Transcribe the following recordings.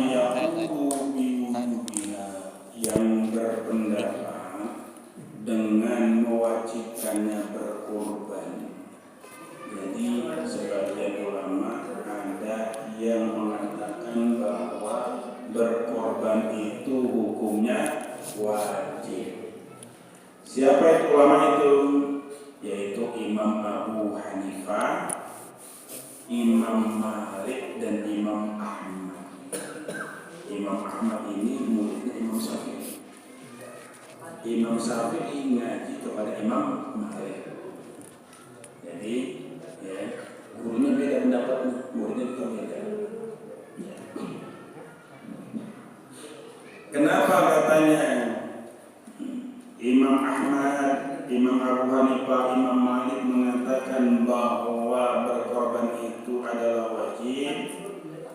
yaqulu biwujubiha, yang berpendapat dengan mewajibkannya berkorban. Jadi sebagian ulama ada yang mengatakan bahwa berkorban itu hukumnya wajib. Siapa itu ulama itu? Yaitu Imam Abu Hanifah, Imam Malik, dan Imam Ahmad. Imam Ahmad ini muridnya Imam Syafi'i. Imam Syafi'i ngaji kepada Imam Malik. Jadi ya, gurunya beda pendapatnya, muridnya juga beda. Kenapa katanya Imam Ahmad, Imam Abu Hanifah, Imam Malik mengatakan bahwa berkorban itu adalah wajib,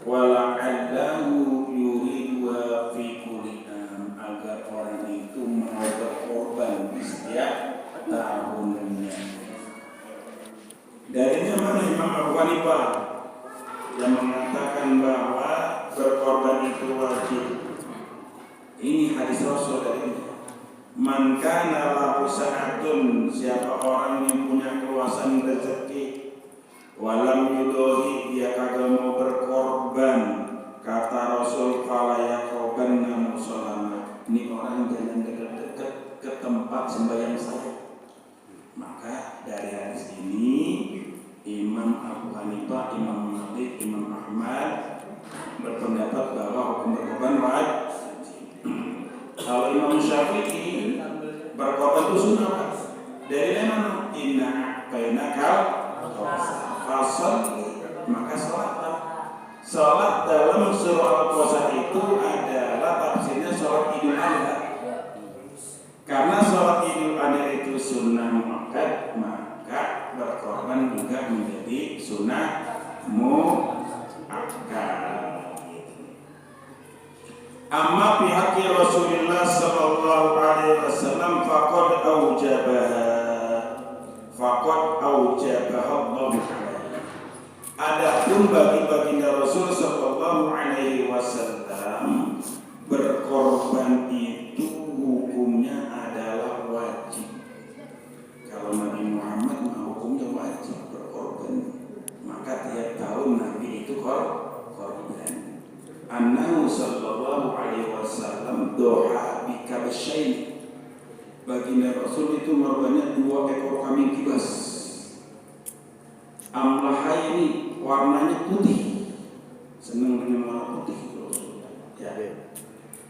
wala'allahu yuridu fi kulli am, agar orang itu mau berkorban di setiap tahunnya. Dari mana Imam Abu Hanifah yang mengatakan bahwa berkorban itu wajib? Ini hadis Rasul dari Man kana lahu sa'atun, siapa orang yang punya keluasan rezeki, walam yudohi, dia kagak mau berkorban, kata Rasul fala yaqrabanna musallana, ini orang jangan dekat-dekat ke tempat sembahyang saya. Maka dari hadis ini Imam Abu Hanifah, Imam Malik, Imam Ahmad berpendapat bahwa hukum berkorban wajib. Kalau Imam Syafi'i berkorban itu sunnah. Dari mana? Inna bainakal fasal, maka sholatlah. Sholat dalam surah Al-Puasa itu adalah tafsirnya sholat Idul Adha. Karena sholat Idul Adha itu sunnah muakkad, maka berkorban juga menjadi sunnah muakkad. Amma pihak Rasulullah sallallahu alaihi wasallam faqad aujabaha Allah. Adapun bagi baginda Rasul sallallahu alaihi wasallam, berkorban itu hukumnya adalah wajib. Kalau Nabi Muhammad mah hukumnya wajib berkorban, maka tiap tahun Nabi itu korban. Annahu sallallahu alaihi wasallam doha bikabasyain, baginda Rasul itu merbanyak 2 ekor kambing kibas. Amlahaini, warnanya putih, senang dengan warna putih Rasul. Ya.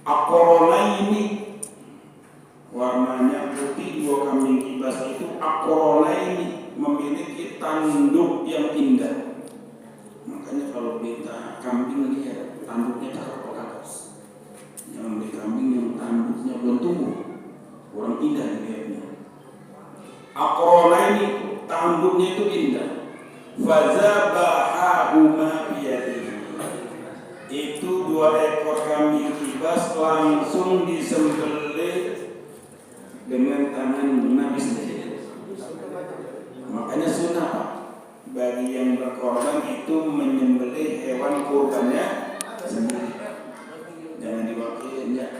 Akoronaini, warnanya putih, 2 kambing kibas itu akoronaini, memiliki tanduk yang indah. Makanya kalau kita kambing lihat tanduknya cakep kok, jangan beli kambing yang tanduknya belum tumbuh, kurang indah dilihatnya. Akrona ini tanduknya itu indah. Fazabahahuma biyadihi, itu 2 ekor kambing kibas langsung disembelih dengan tangan Nabi sendiri. Makanya sunnah bagi yang berkorban itu menyembelih hewan kurbannya sendiri, jangan diwakilin ya.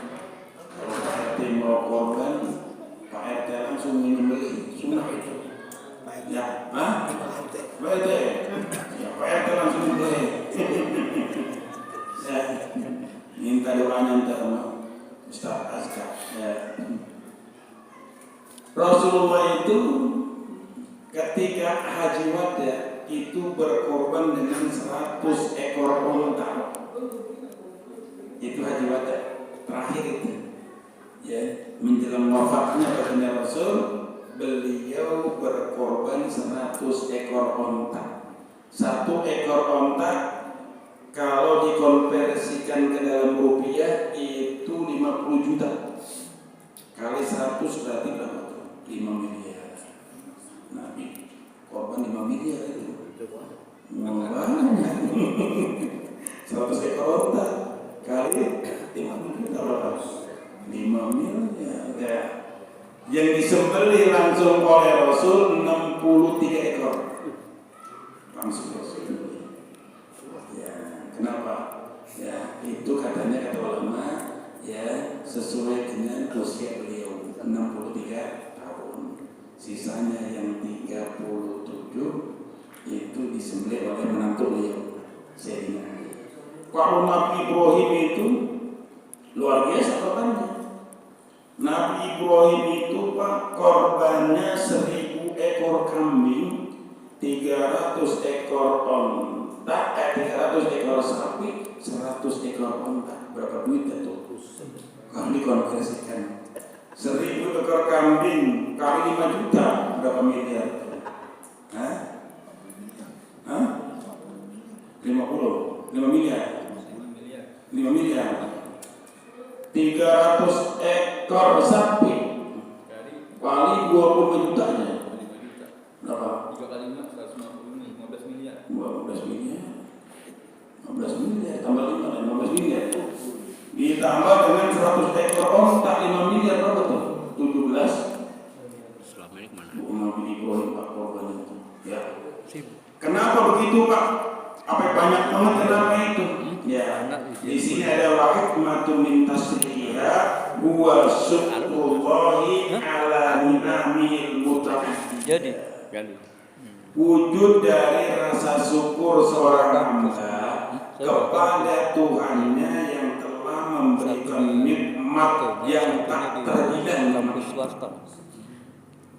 Kalau Pak RT mau korban, Pak RT langsung menyembelih, sunnah itu. Ya, Pak RT, ya Pak RT langsung menyembelih. Ya, minta doanya ntar sama Ustaz Azkar. Ya. Rasulullah itu ketika haji wada itu berkorban dengan 100 ekor unta. Itu haji wada terakhir itu. Ya, menjelang wafatnya baginda Rasul, beliau berkorban 100 ekor unta. 1 ekor unta kalau dikonversikan ke dalam rupiah itu 50 juta. Kali 100 berarti berapa tuh? 5 miliar. Nabi korban 5 miliar itu. Banyak. 100 ekor unta kali 50 juta berapa? 5 miliar. Ya. Yang disembelih langsung oleh Rasul 63 ekor. Langsung Rasul. Ya, kenapa? Ya, itu kata katanya kata ulama ya sesuai dengan usia beliau 63 tahun. Sisanya yang 37 itu disembelih oleh menantu beliau Sayyidina Ali. Kalau Nabi Ibrahim itu luar biasa korbannya. Nabi Ibrahim itu Pak korbannya 1000 ekor kambing, 300 ekor onta, 300 ekor sapi, 100 ekor onta. Berapa duit itu? Kalau dikonversikan 1000 ekor kambing kali 5 juta berapa miliar? Hah? 5 miliar. 5 miliar. 300 ekor sapi kali 25 jutanya berapa? 3 kali 5, 150, 15 miliar. 15 miliar. 15 miliar tambah 5 dan 15 miliar. Ditambah dengan 100 ekor onta 5 miliar berapa tuh? 17. Selama ini kemana? Nabi Ibrahim Pak korban itu. Ya. Sibuk. Kenapa begitu Pak? Apa banyak banget kenapa itu? Ya. Di sini ada hikmatun min tasriha wa syukrullahi ala ni'amil mutaqaddim. Jadi. Wujud dari rasa syukur seorang hamba kepada Tuhannya yang telah memberikan nikmat yang tak terhilang dalam swasta.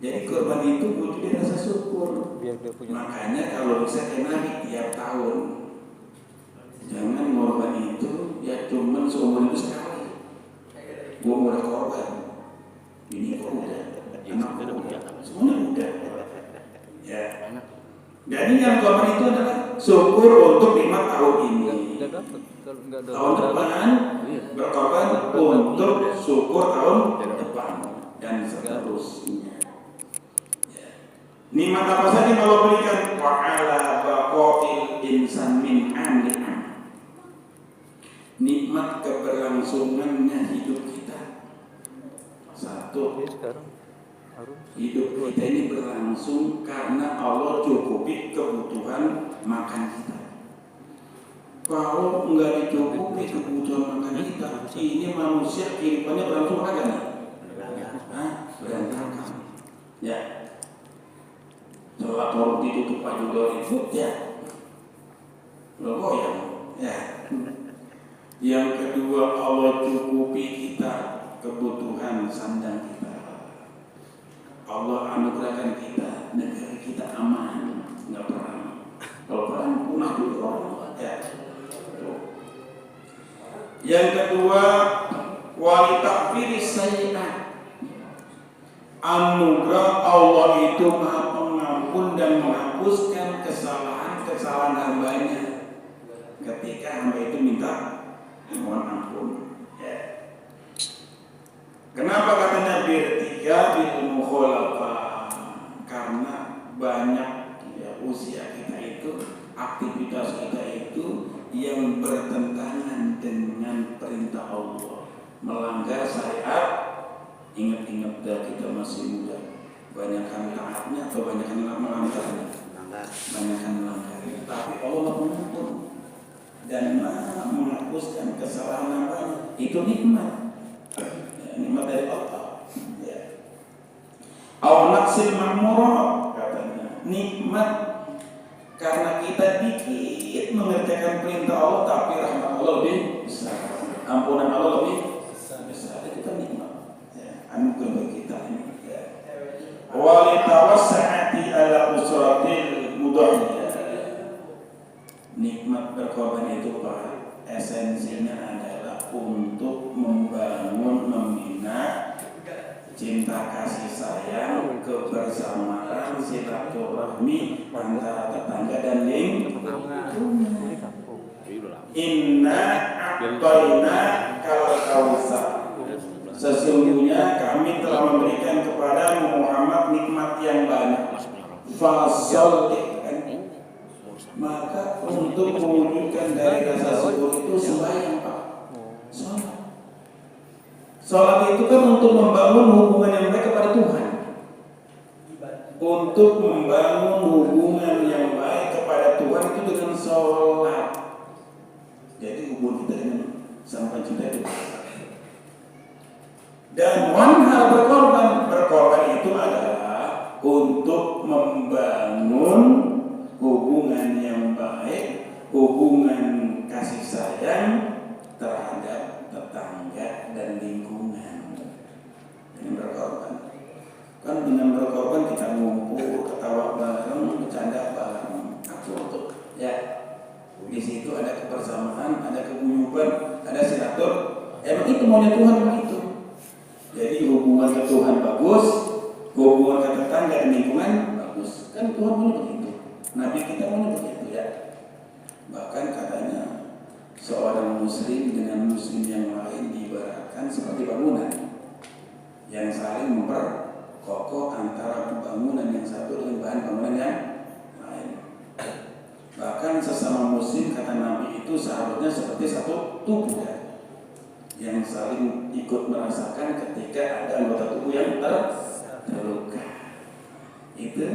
Jadi korban itu wujud dari rasa syukur. Makanya kalau bisa kenali tiap tahun. Jangan korban itu ya cuma seumur itu sekali. Gua mau ada korban. Ini kok udah. Anak udah. Semuanya udah. Ya. Jadi yang korban itu adalah syukur untuk 5 tahun ini. Tahun depan berkorban untuk syukur tahun depan dan seterusnya. Nikmat apa saja Allah berikan? Wa'ala baqa'il insan min amli'an. Nikmat keberlangsungannya hidup kita. Satu, hidup kita ini berlangsung karena Allah cukupi kebutuhan makan kita. Kalau enggak dicukupi kebutuhan makan kita, ini manusia kehidupannya berlangsung apa nih? Berantakan. Ya. Sholat orang ditutup pagi 2000 ya lo goyang ya. Yang kedua Allah cukupi kita kebutuhan sandang kita. Allah anugerahkan kita negara kita aman nggak perang. Kalau perang punah juga orang ya. Yang kedua wali takfiri sayyi'at. Anugerah Allah itu maha pengampun dan menghapuskan kesalahan hambanya ketika hamba itu minta mohon ampun ya. Kenapa katanya bertiga bil mukhalafa? Karena banyak ya, usia kita itu, aktivitas kita itu yang bertentangan dengan perintah Allah, melanggar syariat. Ingat-ingat dah kita masih muda, banyakkan taatnya atau banyakkan melanggarnya? Banyakkan melanggarnya. Tapi Allah mengampun dan menghapuskan kesalahan hambanya. Itu nikmat, ya, nikmat dari Allah. Ya. Awnaksil makmurah katanya nikmat karena kita dikit mengerjakan perintah Allah, tapi rahmat Allah lebih besar, ampunan Allah lebih besar. Itu kan nikmat. Anugerah bagi kita ini. Walitawassa'ati ala usratil mudahiyah. Nikmat berkorban itu Pak, esensinya adalah untuk membangun, membina cinta kasih sayang, kebersamaan, silaturahmi antara tetangga dan lingkungan. Inna a'tayna kal kautsar. Sesungguhnya kami telah memberikan kepada Muhammad nikmat yang banyak. Fasol maka untuk mewujudkan dari rasa syukur itu sembahyang Pak. Salat itu kan untuk membangun hubungan yang baik kepada Tuhan. Untuk membangun hubungan yang baik kepada Tuhan itu dengan salat. Jadi hubungan kita dengan sang pencipta itu. Dan wanhar berkorban itu adalah untuk membangun hubungan yang baik, hubungan kasih sayang terhadap tetangga dan lingkungan. Dengan berkorban. Kan dengan berkorban kita ngumpul, ketawa bareng, bercanda bareng, akur ya. Di situ ada kebersamaan, ada keguyuban, ada silatur. Emang itu maunya Tuhan begitu. Jadi hubungan ke Tuhan bagus, hubungan ke tetangga dan lingkungan bagus. Kan Tuhan maunya begitu. Nabi kita maunya begitu ya. Bahkan katanya seorang muslim dengan muslim yang lain diibaratkan seperti bangunan yang saling memperkokoh antara bangunan yang satu dengan bahan bangunan yang lain. Bahkan sesama muslim kata Nabi itu seharusnya seperti satu tubuh ya, yang saling ikut merasakan ketika ada anggota tubuh yang terluka. Itu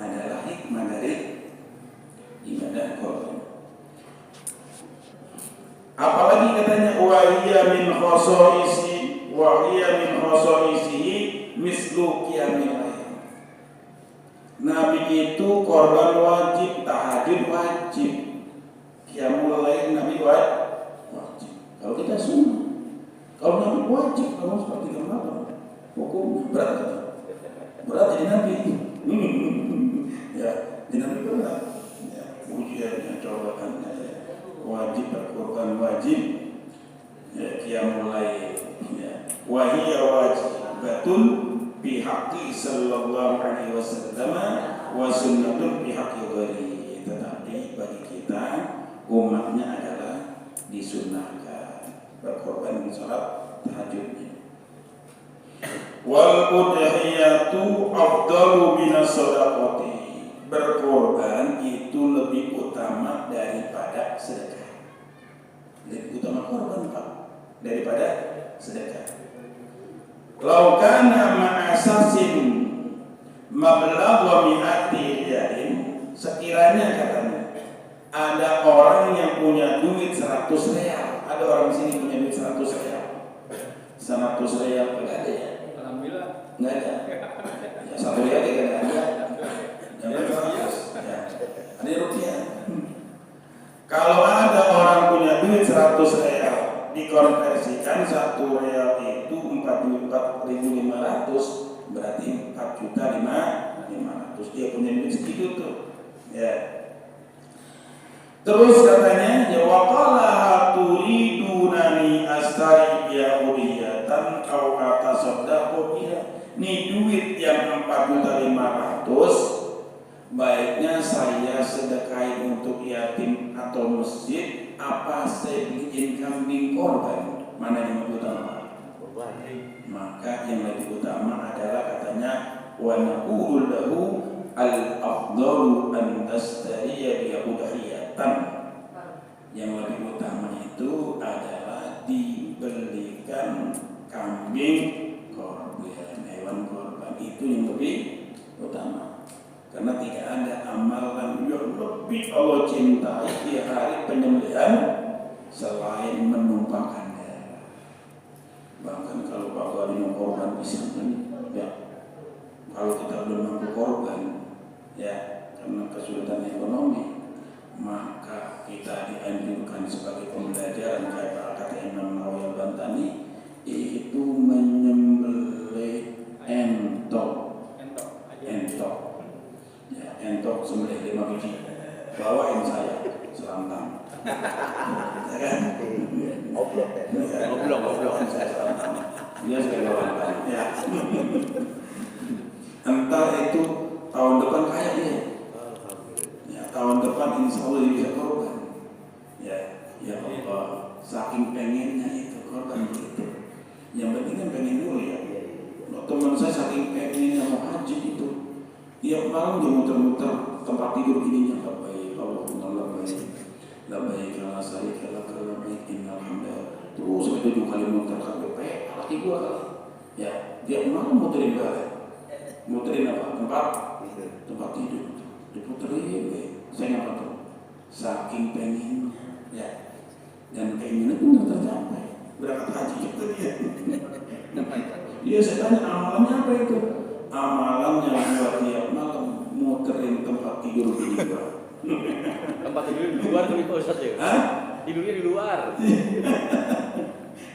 adalah hikmah dari ibadah korban. Apalagi katanya wahiya min khosoisihi mislu qiyamil lail. Nabi itu korban wajib, tahajud wajib, qiyamul lail Nabi wajib. Kalau kita sunnah. Kalau Nabi wajib, kamu seperti kenapa? Hukum berat, berat jadi Nabi. Ya, jadi Nabi berat. Ya, ujiannya, cobaannya, ya. Wajib berkorban wajib, ya, qiyamul lail. Ya, wahiyya wajibatun bi haqqi sallallahu alaihi wasallam wa sunnatun bi haqqi ghairi. Tetapi bagi kita umatnya adalah disunnahkan berkorban di salat tahajudnya. Wal udhiyatu afdalu minas shadaqati. Berkorban itu lebih utama daripada sedekah. Lebih utama korban Pak daripada sedekah. Lau kana ma'asasin mablagha mi'ati riyalin, sekiranya katanya ada orang yang punya duit 100 real. Ada orang sini punya duit 100 real. 100 real enggak ada ya? Alhamdulillah. Enggak ada. Ya 1 real enggak ada. Jangan 100. Ya. Ada rupiah. Kalau ada orang punya duit 100 real, dikonversikan 1 real itu 4.500, berarti 4.500. Dia punya duit segitu tuh. Ya. Terus katanya, ya waqala turidunani astari biyahudiyatan aw atasaddaqu biha. Ini duit yang 4.500.000 baiknya saya sedekahi untuk yatim atau masjid, apa saya bikin kambing korban? Mana yang lebih utama? Maka yang lebih utama adalah katanya wa naqulu lahu al-afdalu an tastariya biyahudiyatan. Yang lebih utama itu adalah dibelikan kambing korban, hewan korban, itu yang lebih utama. Karena tidak ada amalan yang lebih Allah cintai di hari penyembelihan selain menumpahkan darah. Bahkan kalau Pak Wali mau korban bisa ya. Kalau kita belum mampu korban ya karena kesulitan ekonomi, maka kita dianjurkan sebagai pembelajaran kayak kata Imam Nawawi Al-Bantani itu menyembelih entok. Ya, entok sembelih 5 biji. Bawain saya selantang. Ya kan? Oblong. Dia sudah bawain. Ya. Entar itu tahun depan kaya dia. Ya, tahun depan insya Allah dia bisa korban. Ya Allah, saking pengennya itu korban begitu. Yang penting kan pengen dulu ya. Teman saya saking pengennya mau haji itu, tiap malam dia muter-muter tempat tidur ininya. Labbaik Allahumma labbaik la syarika lak labbaik innal hamda. Terus 7 kali muter sampai laki gua kali. Ya, tiap malam muterin balik. Muterin apa? Tempat tidur. Diputerin, saya nggak tahu. Saking pengen, ya. dan keinginan pun tercapai. Berangkat haji juga dia. Dia saya tanya amalannya apa itu? Amalannya buat tiap malam muterin tempat tidur di luar. Tempat tidur di luar tapi Pak Ustadz ya? Hah? Tidurnya di luar.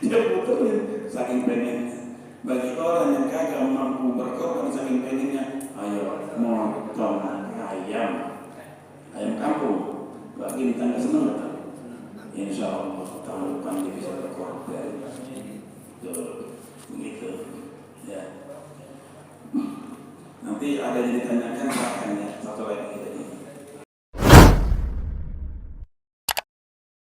Dia muterin saking pengennya. Bagi orang yang kagak mampu berkorban saking pengennya, ayo motong ayam kampung. Bagi tanda senang tak? Insya Allah tahun depan dia bisa berkorban. Tuh, begitu. Ya. Nanti ada yang ditanyakan akan ya satu lagi.